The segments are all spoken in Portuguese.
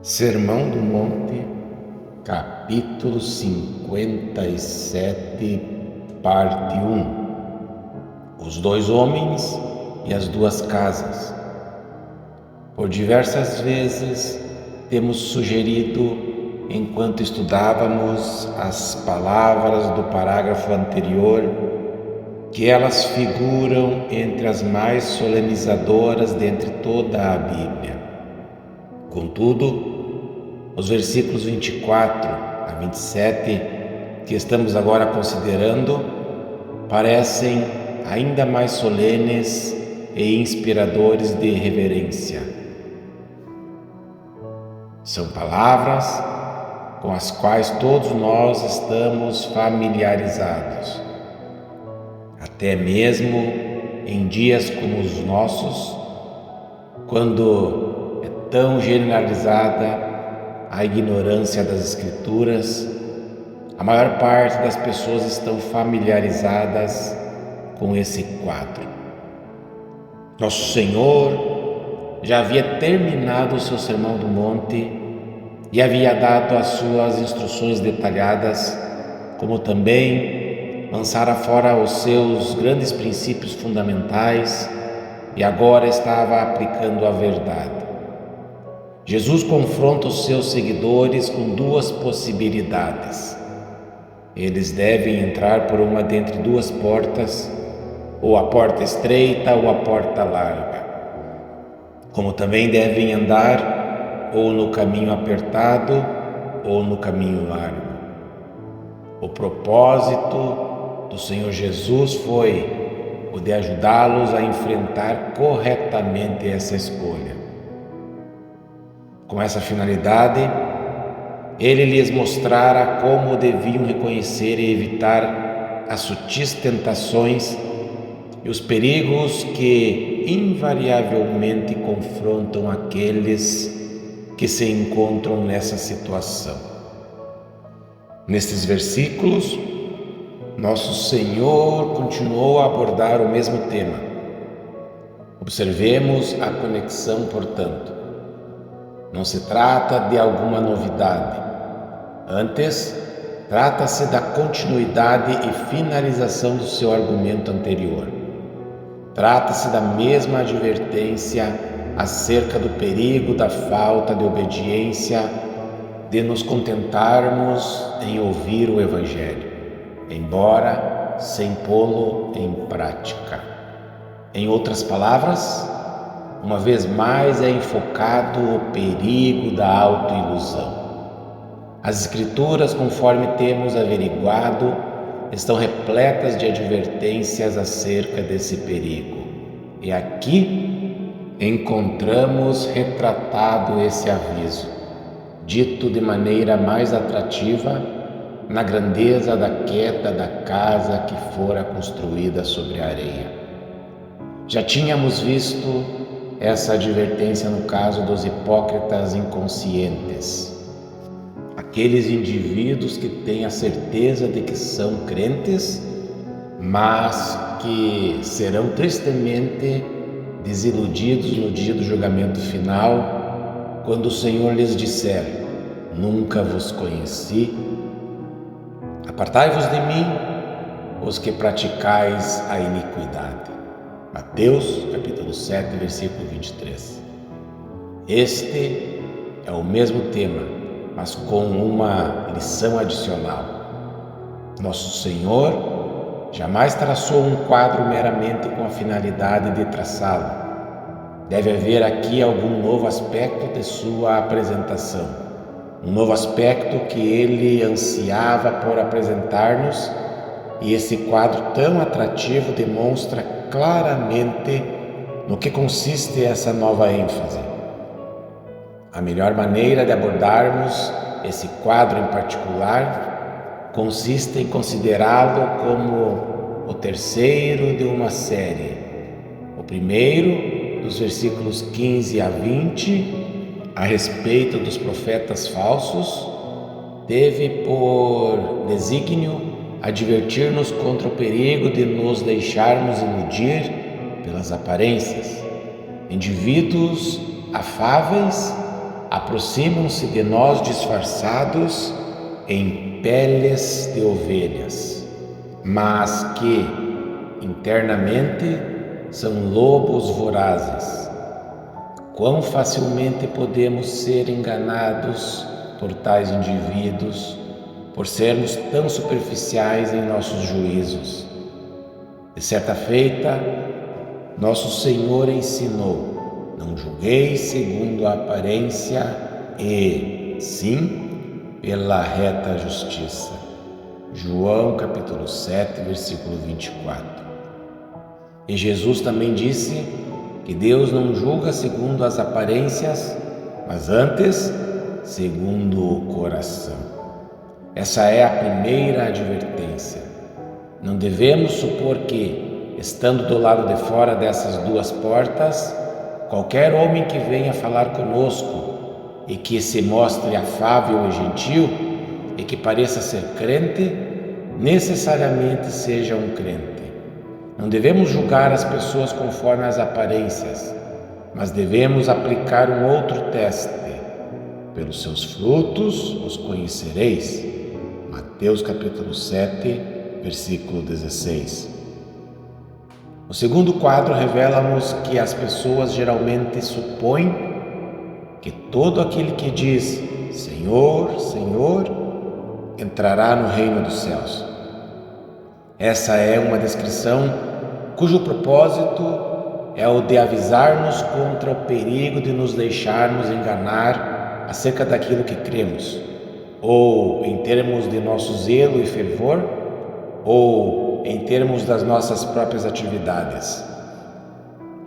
Sermão do Monte, capítulo 57, parte 1. Os dois homens e as duas casas. Por diversas vezes temos sugerido, enquanto estudávamos as palavras do parágrafo anterior, que elas figuram entre as mais solenizadoras dentre toda a Bíblia. Contudo, os versículos 24 a 27, que estamos agora considerando, parecem ainda mais solenes e inspiradores de reverência. São palavras com as quais todos nós estamos familiarizados. Até mesmo em dias como os nossos, quando tão generalizada a ignorância das Escrituras, a maior parte das pessoas estão familiarizadas com esse quadro. Nosso Senhor já havia terminado o seu Sermão do Monte e havia dado as suas instruções detalhadas, como também lançara fora os seus grandes princípios fundamentais e agora estava aplicando a verdade. Jesus confronta os seus seguidores com duas possibilidades. Eles devem entrar por uma dentre duas portas, ou a porta estreita ou a porta larga. Como também devem andar ou no caminho apertado ou no caminho largo. O propósito do Senhor Jesus foi o de ajudá-los a enfrentar corretamente essa escolha. Com essa finalidade, ele lhes mostrara como deviam reconhecer e evitar as sutis tentações e os perigos que invariavelmente confrontam aqueles que se encontram nessa situação. Nestes versículos, nosso Senhor continuou a abordar o mesmo tema. Observemos a conexão, portanto. Não se trata de alguma novidade. Antes, trata-se da continuidade e finalização do seu argumento anterior. Trata-se da mesma advertência acerca do perigo da falta de obediência, de nos contentarmos em ouvir o Evangelho, embora sem pô-lo em prática. Em outras palavras, uma vez mais é enfocado o perigo da autoilusão. As Escrituras, conforme temos averiguado, estão repletas de advertências acerca desse perigo. E aqui encontramos retratado esse aviso, dito de maneira mais atrativa, na grandeza da queda da casa que fora construída sobre a areia. Já tínhamos visto essa advertência no caso dos hipócritas inconscientes, aqueles indivíduos que têm a certeza de que são crentes, mas que serão tristemente desiludidos no dia do julgamento final, quando o Senhor lhes disser: nunca vos conheci, apartai-vos de mim, os que praticais a iniquidade. Mateus, capítulo 7, versículo 23. Este é o mesmo tema, mas com uma lição adicional. Nosso Senhor jamais traçou um quadro meramente com a finalidade de traçá-lo. Deve haver aqui algum novo aspecto de sua apresentação, um novo aspecto que ele ansiava por apresentar-nos, e esse quadro tão atrativo demonstra claramente no que consiste essa nova ênfase. A melhor maneira de abordarmos esse quadro em particular consiste em considerá-lo como o terceiro de uma série. O primeiro, dos versículos 15 a 20, a respeito dos profetas falsos, teve por desígnio advertir-nos contra o perigo de nos deixarmos iludir pelas aparências. Indivíduos afáveis aproximam-se de nós disfarçados em peles de ovelhas, mas que internamente são lobos vorazes. Quão facilmente podemos ser enganados por tais indivíduos, por sermos tão superficiais em nossos juízos. De certa feita, nosso Senhor ensinou: não julgueis segundo a aparência e, sim, pela reta justiça. João capítulo 7, versículo 24. E Jesus também disse que Deus não julga segundo as aparências, mas antes segundo o coração. Essa é a primeira advertência. Não devemos supor que, estando do lado de fora dessas duas portas, qualquer homem que venha falar conosco e que se mostre afável e gentil e que pareça ser crente, necessariamente seja um crente. Não devemos julgar as pessoas conforme as aparências, mas devemos aplicar um outro teste. Pelos seus frutos os conhecereis. Mateus capítulo 7, versículo 16. O segundo quadro revela-nos que as pessoas geralmente supõem que todo aquele que diz Senhor, Senhor, entrará no reino dos céus. Essa é uma descrição cujo propósito é o de avisar-nos contra o perigo de nos deixarmos enganar acerca daquilo que cremos, ou em termos de nosso zelo e fervor, ou em termos das nossas próprias atividades.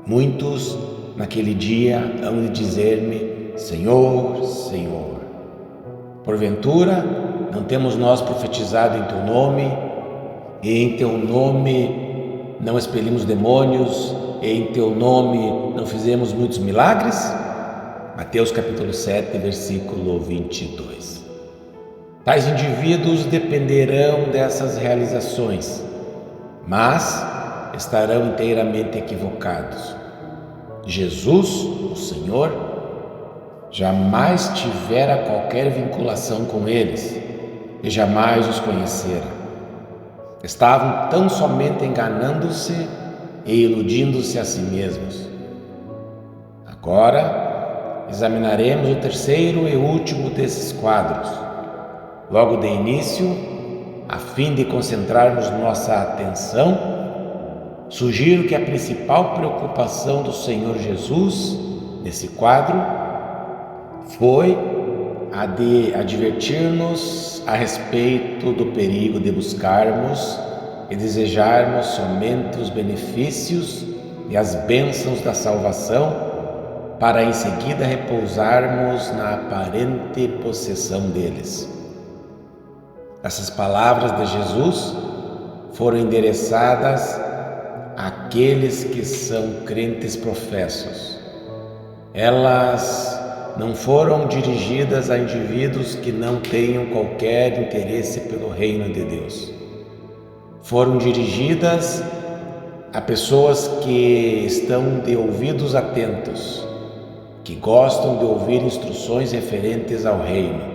Muitos naquele dia hão de dizer-me: Senhor, Senhor. Porventura, não temos nós profetizado em Teu nome, e em Teu nome não expelimos demônios, e em Teu nome não fizemos muitos milagres? Mateus capítulo 7, versículo 22. Tais indivíduos dependerão dessas realizações, mas estarão inteiramente equivocados. Jesus, o Senhor, jamais tivera qualquer vinculação com eles e jamais os conhecera. Estavam tão somente enganando-se e iludindo-se a si mesmos. Agora, examinaremos o terceiro e último desses quadros. Logo de início, a fim de concentrarmos nossa atenção, sugiro que a principal preocupação do Senhor Jesus nesse quadro foi a de advertir-nos a respeito do perigo de buscarmos e desejarmos somente os benefícios e as bênçãos da salvação, para em seguida repousarmos na aparente possessão deles. Essas palavras de Jesus foram endereçadas àqueles que são crentes professos. Elas não foram dirigidas a indivíduos que não tenham qualquer interesse pelo reino de Deus. Foram dirigidas a pessoas que estão de ouvidos atentos, que gostam de ouvir instruções referentes ao reino.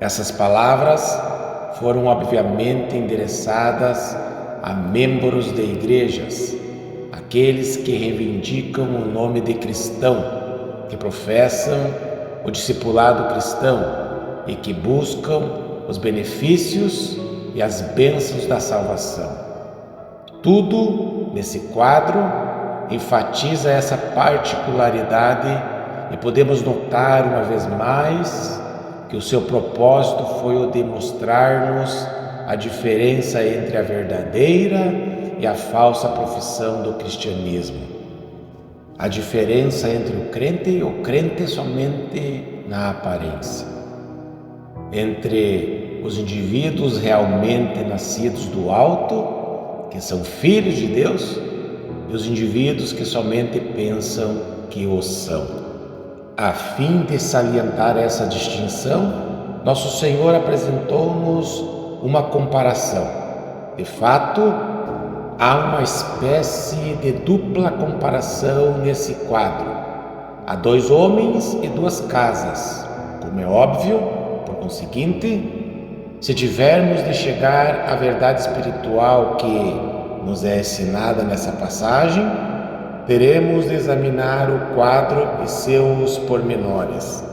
Essas palavras foram obviamente endereçadas a membros de igrejas, aqueles que reivindicam o nome de cristão, que professam o discipulado cristão e que buscam os benefícios e as bênçãos da salvação. Tudo nesse quadro enfatiza essa particularidade e podemos notar uma vez mais que o seu propósito foi o de mostrar-nos a diferença entre a verdadeira e a falsa profissão do cristianismo. A diferença entre o crente e o crente somente na aparência. Entre os indivíduos realmente nascidos do alto, que são filhos de Deus, e os indivíduos que somente pensam que o são. A fim de salientar essa distinção, nosso Senhor apresentou-nos uma comparação. De fato, há uma espécie de dupla comparação nesse quadro. há 2 homens e 2 casas. Como é óbvio, por conseguinte, se tivermos de chegar à verdade espiritual que nos é ensinada nessa passagem, teremos de examinar o quadro e seus pormenores.